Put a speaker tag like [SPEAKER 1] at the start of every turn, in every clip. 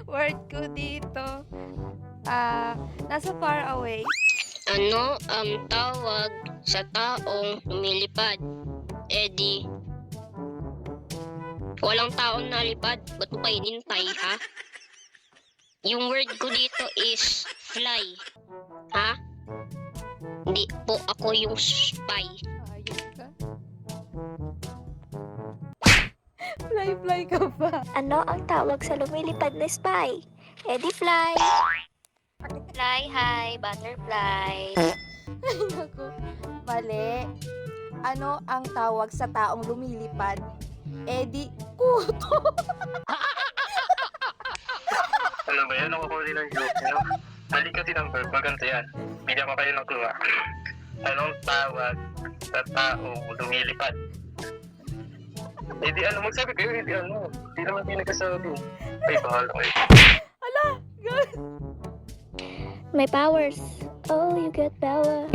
[SPEAKER 1] Word ko dito. Nasa far away.
[SPEAKER 2] Ano ang tawag sa taong lumilipad? Di, walang taong nalipad. Ba't mo pa inintay, ha? Yung word ko dito is fly. Ha? Hindi po ako yung spy.
[SPEAKER 1] Ayos ka. Fly ka pa.
[SPEAKER 3] Ano ang tawag sa lumilipad na spy? Eddie Fly. Fly high, butterfly.
[SPEAKER 1] Ay, naku. Mali. Ano ang tawag sa taong lumilipad? Eddie Kuto.
[SPEAKER 4] Ano ba yan? Nakukuha din ng joke nyo. Balik kasi ng verb. Maganda yan. Bigyan ko kayo ng clue. Anong tawag sa taong lumilipad? Di ano, magsabi kayo, hindi ano. Hindi naman kayo nagkasabi. Ay, bahala kayo.
[SPEAKER 1] Ala, God.
[SPEAKER 3] May powers. Oh, you get power.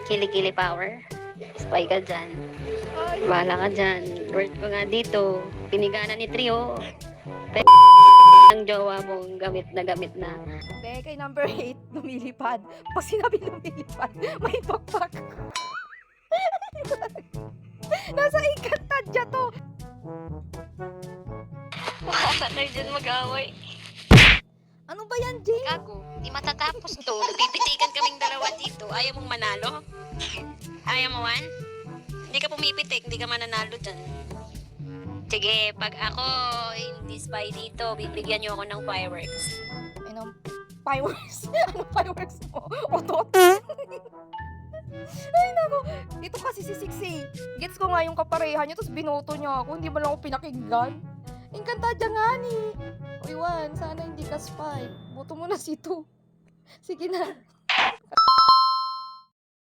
[SPEAKER 2] Kili-kili power. Spy ka dyan.
[SPEAKER 1] Ay,
[SPEAKER 2] Bahala ka dyan. Word ko nga dito. Pinigana ni Trio. Ang jowa mong gamit na gamit na.
[SPEAKER 1] be, kay number 8, lumilipad. Pag sinabi lumilipad, may pakpak. Nasa ikantadya to.
[SPEAKER 2] Wala tayo dyan mag-away.
[SPEAKER 1] Ano ba yan, Jane?
[SPEAKER 2] Gago, di matatapos to. Pipitikan kaming dalawa dito. Ayaw mong manalo? Ayaw mo, Juan? Hindi ka pumipitik, hindi ka mananalo dyan. Sige, pag ako hindi spy dito, bibigyan niyo ako ng fireworks.
[SPEAKER 1] Anong fireworks? Anong fireworks mo? Otot? Ay, naku. Ito kasi si Sixi. Gets ko nga yung kapareha niya, tapos binoto niya ako. Hindi mo lang ako pinakinggan. Inkantadya nga ni. Uy, Juan, sana hindi ka spy. Boto mo na si 2. Sige na.